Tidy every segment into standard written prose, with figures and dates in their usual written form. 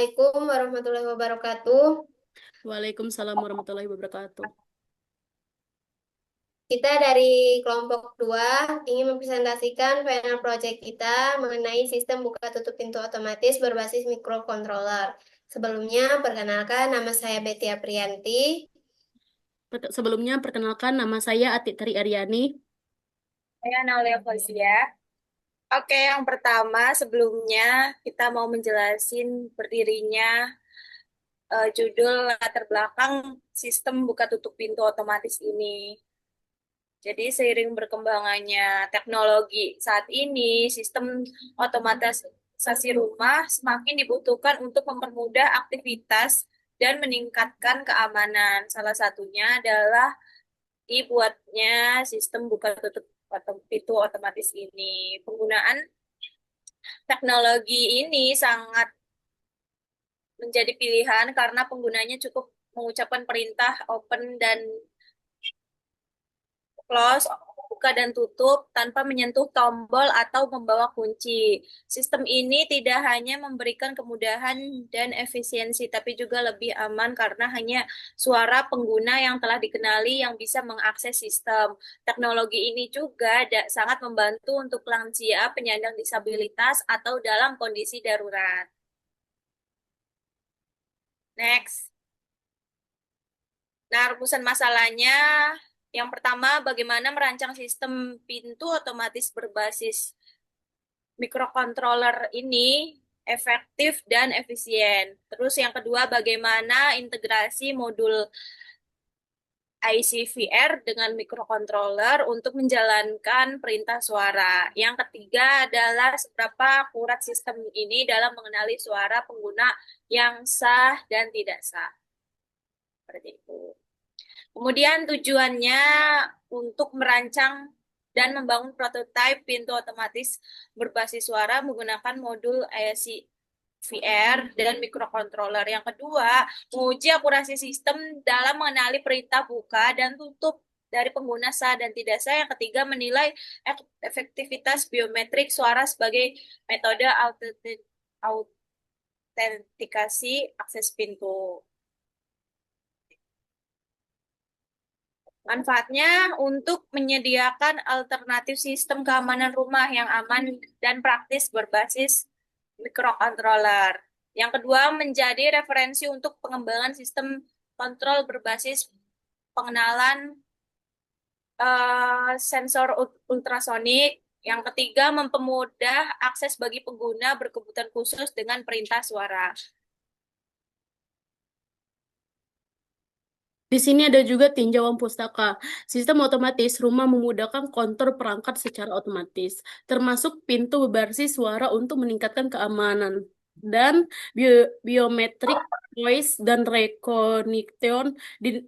Assalamualaikum warahmatullahi wabarakatuh. Waalaikumsalam warahmatullahi wabarakatuh. Kita dari kelompok 2 ingin mempresentasikan final project kita mengenai sistem buka tutup pintu otomatis berbasis microcontroller. Sebelumnya, perkenalkan nama saya Betty Aprianti. Sebelumnya, perkenalkan nama saya Ati Tri Aryani. Saya Naulia Fauziah. Oke, yang pertama sebelumnya kita mau menjelasin berdirinya judul latar belakang sistem buka tutup pintu otomatis ini. Jadi seiring berkembangannya teknologi saat ini, sistem otomatisasi rumah semakin dibutuhkan untuk mempermudah aktivitas dan meningkatkan keamanan. Salah satunya adalah dibuatnya sistem buka tutup pintu otomatis ini. Penggunaan teknologi ini sangat menjadi pilihan karena penggunanya cukup mengucapkan perintah open dan close, buka dan tutup tanpa menyentuh tombol atau membawa kunci. Sistem ini tidak hanya memberikan kemudahan dan efisiensi, tapi juga lebih aman karena hanya suara pengguna yang telah dikenali yang bisa mengakses sistem. Teknologi ini juga sangat membantu untuk lansia, penyandang disabilitas, atau dalam kondisi darurat. Next. Nah, rumusan masalahnya yang pertama, bagaimana merancang sistem pintu otomatis berbasis microcontroller ini efektif dan efisien. Terus yang kedua, bagaimana integrasi modul ICVR dengan microcontroller untuk menjalankan perintah suara. Yang ketiga adalah seberapa akurat sistem ini dalam mengenali suara pengguna yang sah dan tidak sah. Seperti itu. Kemudian tujuannya untuk merancang dan membangun prototipe pintu otomatis berbasis suara menggunakan modul IC VR dan microcontroller. Yang kedua, menguji akurasi sistem dalam mengenali perintah buka dan tutup dari pengguna sah dan tidak sah. Yang ketiga, menilai efektivitas biometrik suara sebagai metode autentikasi akses pintu. Manfaatnya untuk menyediakan alternatif sistem keamanan rumah yang aman dan praktis berbasis microcontroller. Yang kedua, menjadi referensi untuk pengembangan sistem kontrol berbasis pengenalan sensor ultrasonik. Yang ketiga, mempermudah akses bagi pengguna berkebutuhan khusus dengan perintah suara. Di sini ada juga tinjauan pustaka. Sistem otomatis rumah memudahkan kontur perangkat secara otomatis, termasuk pintu berbasis suara untuk meningkatkan keamanan. Dan biometrik voice dan recognition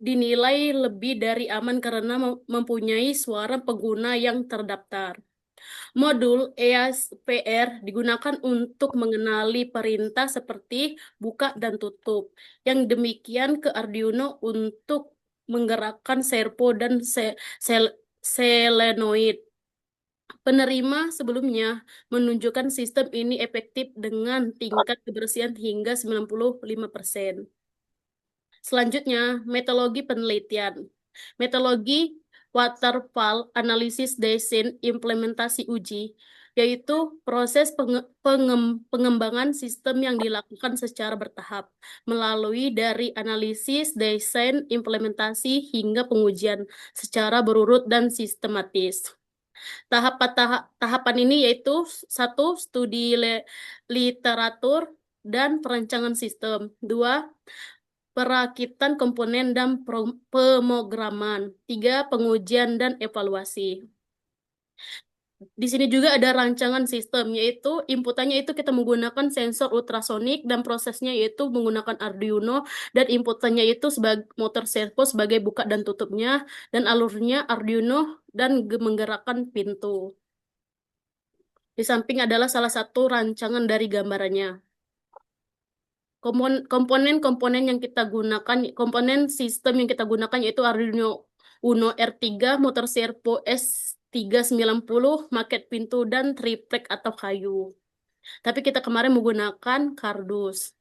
dinilai lebih dari aman karena mempunyai suara pengguna yang terdaftar. Modul EASPR digunakan untuk mengenali perintah seperti buka dan tutup. Yang demikian ke Arduino untuk menggerakkan servo dan solenoid. Penerima sebelumnya menunjukkan sistem ini efektif dengan tingkat kebersihan hingga 95%. Selanjutnya, metodologi penelitian. Metodologi waterfall analisis desain implementasi uji, yaitu proses pengembangan sistem yang dilakukan secara bertahap, melalui dari analisis, desain, implementasi, hingga pengujian secara berurut dan sistematis. Tahapan ini yaitu satu, studi literatur dan perancangan sistem. Dua, perakitan komponen dan pemrograman. Tiga, pengujian dan evaluasi. Di sini juga ada rancangan sistem, yaitu inputannya itu kita menggunakan sensor ultrasonik dan prosesnya yaitu menggunakan Arduino dan inputannya itu sebagai motor servo sebagai buka dan tutupnya dan alurnya Arduino dan menggerakkan pintu. Di samping adalah salah satu rancangan dari gambarannya. Komponen-komponen yang kita gunakan, komponen sistem yang kita gunakan yaitu Arduino Uno R3, motor servo S390, maket pintu, dan triplek atau kayu. Tapi kita kemarin menggunakan kardus.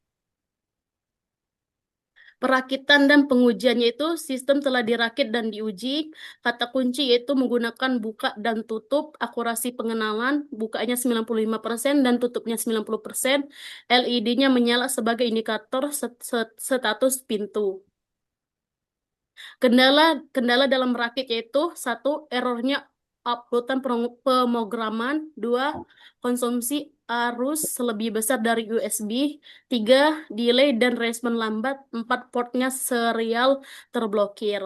Perakitan dan pengujiannya itu sistem telah dirakit dan diuji. Kata kunci yaitu menggunakan buka dan tutup. Akurasi pengenalan, bukanya 95% dan tutupnya 90%. LED-nya menyala sebagai indikator status pintu. Kendala kendala dalam merakit yaitu satu, errornya uploadan pemrograman, dua, konsumsi arus lebih besar dari USB, tiga, delay dan respon lambat, empat, portnya serial terblokir.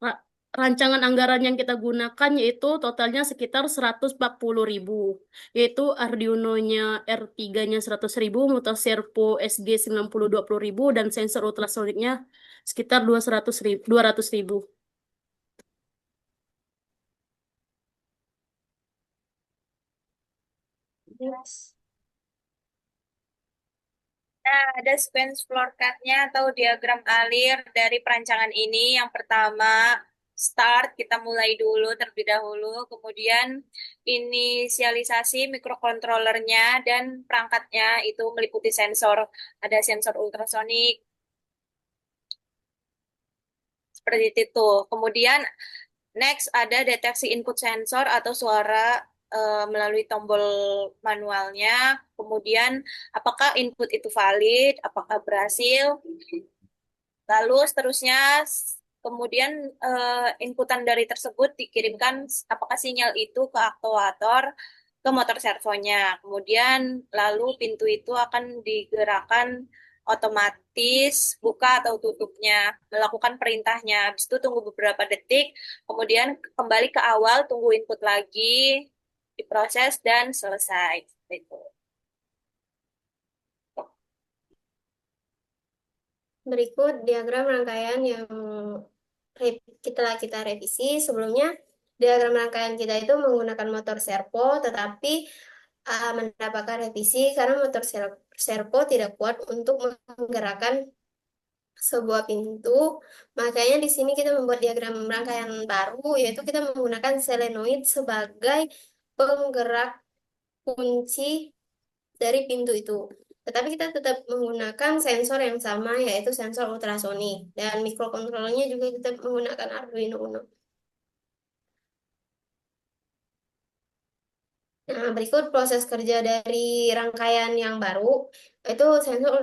Ra- Rancangan anggaran yang kita gunakan yaitu totalnya sekitar 140.000, yaitu Arduino-nya R3-nya 100.000, motor servo SG 20.000, dan sensor ultrasoniknya sekitar 200.000. 200.000. Yes. Nah, ada sequence floor chart-nya atau diagram alir dari perancangan ini. Yang pertama, start, kita mulai dulu terlebih dahulu. Kemudian, inisialisasi mikrokontrolernya dan perangkatnya itu meliputi sensor. Ada sensor ultrasonik, seperti itu. Kemudian, next ada deteksi input sensor atau suara melalui tombol manualnya. Kemudian, apakah input itu valid, apakah berhasil. Lalu seterusnya, kemudian inputan dari tersebut dikirimkan, apakah sinyal itu ke aktuator, ke motor servonya. Kemudian lalu pintu itu akan digerakkan otomatis buka atau tutupnya, melakukan perintahnya. Habis itu tunggu beberapa detik, kemudian kembali ke awal, tunggu input lagi, diproses dan selesai. Itu. Berikut diagram rangkaian yang kita revisi. Sebelumnya, diagram rangkaian kita itu menggunakan motor servo, tetapi mendapatkan revisi karena motor servo tidak kuat untuk menggerakkan sebuah pintu. Makanya di sini kita membuat diagram rangkaian baru, yaitu kita menggunakan solenoid sebagai penggerak kunci dari pintu itu. Tetapi kita tetap menggunakan sensor yang sama, yaitu sensor ultrasonik. Dan mikrokontrolernya juga kita menggunakan Arduino Uno. Nah, berikut proses kerja dari rangkaian yang baru, itu sensor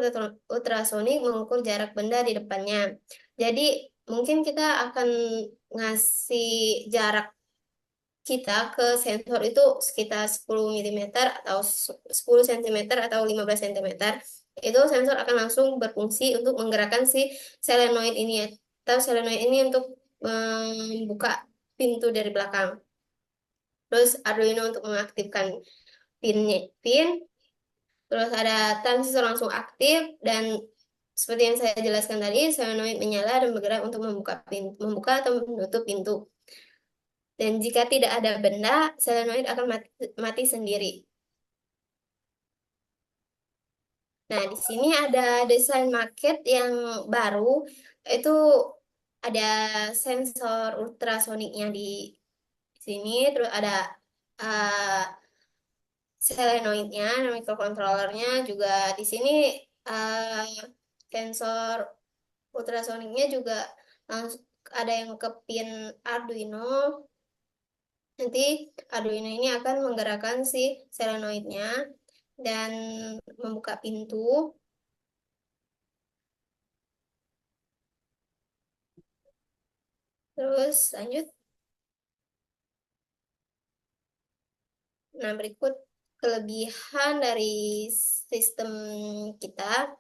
ultrasonik mengukur jarak benda di depannya. Jadi, mungkin kita akan ngasih jarak kita ke sensor itu sekitar 10 mm atau 10 cm atau 15 cm. Itu sensor akan langsung berfungsi untuk menggerakkan si solenoid ini atau solenoid ini untuk membuka pintu dari belakang. Terus Arduino untuk mengaktifkan pin, terus ada transistor langsung aktif, dan seperti yang saya jelaskan tadi, solenoid menyala dan bergerak untuk membuka atau menutup pintu. Dan jika tidak ada benda, solenoid akan mati sendiri. Nah, di sini ada desain maket yang baru, itu ada sensor ultrasoniknya di sini, terus ada uh, solenoidnya, microcontrollernya juga di sini, uh, sensor ultrasoniknya juga langsung ada yang ke pin Arduino. Nanti Arduino ini akan menggerakkan si solenoidnya dan membuka pintu. Terus lanjut. Nah, berikut kelebihan dari sistem kita.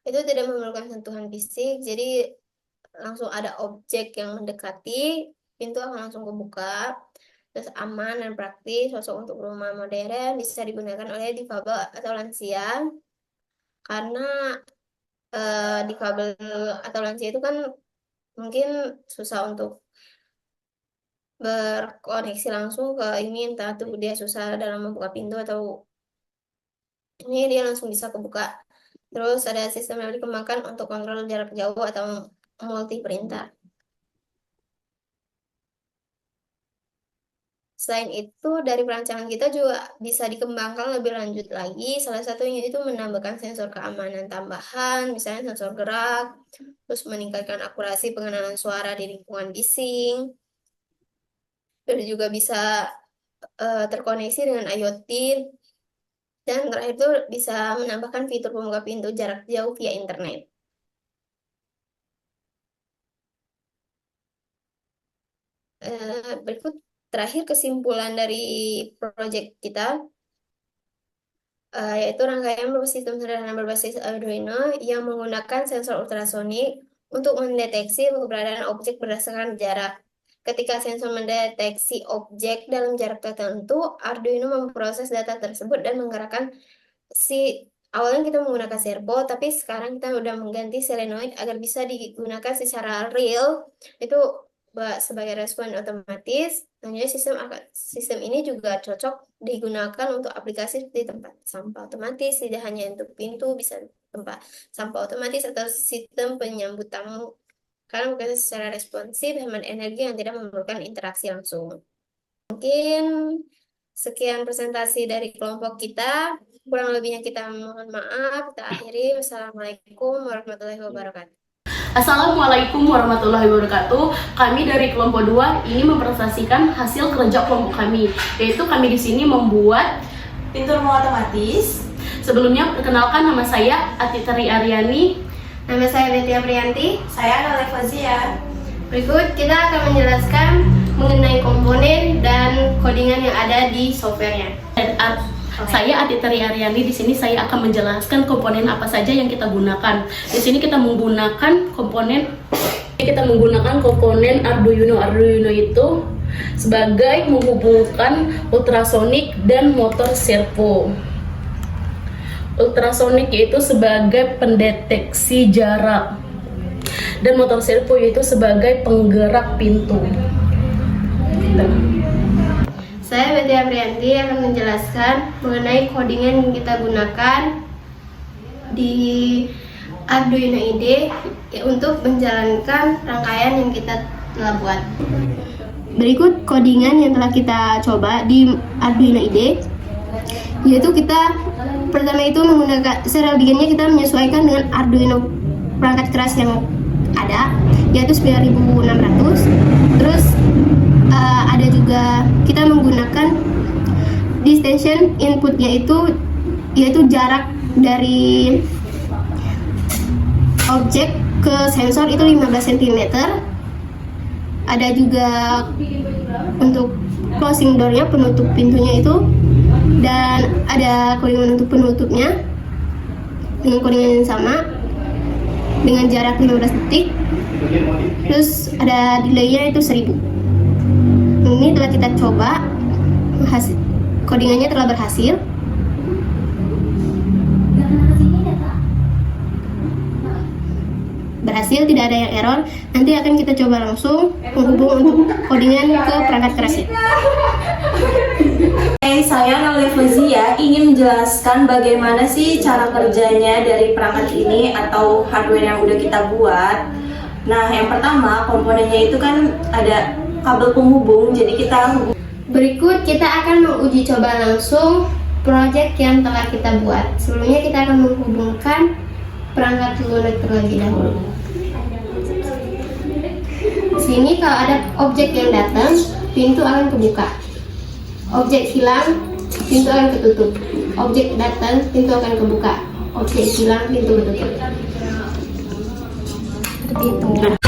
Itu tidak memerlukan sentuhan fisik, jadi langsung ada objek yang mendekati, pintu akan langsung kebuka. Terus aman dan praktis, cocok untuk rumah modern, bisa digunakan oleh difabel atau lansia. Karena difabel atau lansia itu kan mungkin susah untuk berkoneksi langsung ke ini, entah tuh dia susah dalam membuka pintu atau ini dia langsung bisa kebuka. Terus ada sistem yang dikembangkan untuk kontrol jarak jauh atau multi perintah. Selain itu, dari perancangan kita juga bisa dikembangkan lebih lanjut lagi. Salah satunya itu menambahkan sensor keamanan tambahan, misalnya sensor gerak, terus meningkatkan akurasi pengenalan suara di lingkungan bising, dan juga bisa terkoneksi dengan IoT. Dan terakhir itu bisa menambahkan fitur pembuka pintu jarak jauh via internet. Berikut terakhir kesimpulan dari proyek kita, yaitu rangkaian sistem sederhana berbasis Arduino yang menggunakan sensor ultrasonik untuk mendeteksi keberadaan objek berdasarkan jarak. Ketika sensor mendeteksi objek dalam jarak tertentu, Arduino memproses data tersebut dan menggerakkan awalnya kita menggunakan servo, tapi sekarang kita udah mengganti solenoid agar bisa digunakan secara real, itu sebagai respon otomatis. Tentunya sistem ini juga cocok digunakan untuk aplikasi di tempat sampah otomatis, tidak hanya untuk pintu, bisa tempat sampah otomatis atau sistem penyambut tamu, karena bekerja secara responsif, hemat energi yang tidak memerlukan interaksi langsung. Mungkin sekian presentasi dari kelompok kita. Kurang lebihnya kita mohon maaf. Kita akhiri. Wassalamualaikum warahmatullahi wabarakatuh. Assalamualaikum warahmatullahi wabarakatuh. Kami dari kelompok 2 ini mempresentasikan hasil kerja kelompok kami, yaitu kami di sini membuat pintu rumah otomatis. Sebelumnya perkenalkan, nama saya Atitari Aryani. Nama saya Betia Priyanti. Saya Nole Fazia. Berikut kita akan menjelaskan mengenai komponen dan codingan yang ada di softwarenya. Saya Atitari Aryani. Di sini saya akan menjelaskan komponen apa saja yang kita gunakan. Di sini kita menggunakan komponen Arduino. Arduino itu sebagai menghubungkan ultrasonik dan motor servo. Ultrasonik yaitu sebagai pendeteksi jarak, dan motor servo yaitu sebagai penggerak pintu. Saya Betia Priyanti akan menjelaskan mengenai codingan yang kita gunakan di Arduino IDE untuk menjalankan rangkaian yang kita telah buat. Berikut codingan yang telah kita coba di Arduino IDE, yaitu kita pertama itu menggunakan serial bikinnya, kita menyesuaikan dengan Arduino perangkat keras yang ada, yaitu 9600. Terus ada juga kita menggunakan distension inputnya yaitu jarak dari objek ke sensor itu 15 cm. Ada juga untuk closing door-nya, penutup pintunya itu, dan ada codingan untuk penutupnya dengan codingan yang sama dengan jarak 15 detik. Terus ada delay-nya itu 1000. Ini telah kita coba, codingannya telah berhasil. Tidak ada yang error. Nanti akan kita coba langsung menghubung untuk codingan ke perangkat kerasnya. Saya Nole Fazia ingin menjelaskan bagaimana sih cara kerjanya dari perangkat ini atau hardware yang udah kita buat. Nah, yang pertama komponennya itu kan ada kabel penghubung, jadi kita Berikut kita akan menguji coba langsung proyek yang telah kita buat. Sebelumnya kita akan menghubungkan perangkat lunak terlebih dahulu. Sini kalau ada objek yang datang, pintu akan kebuka. Objek hilang, pintu akan ketutup. Objek datang, pintu akan kebuka. Objek hilang, pintu ketutup. Seperti itu.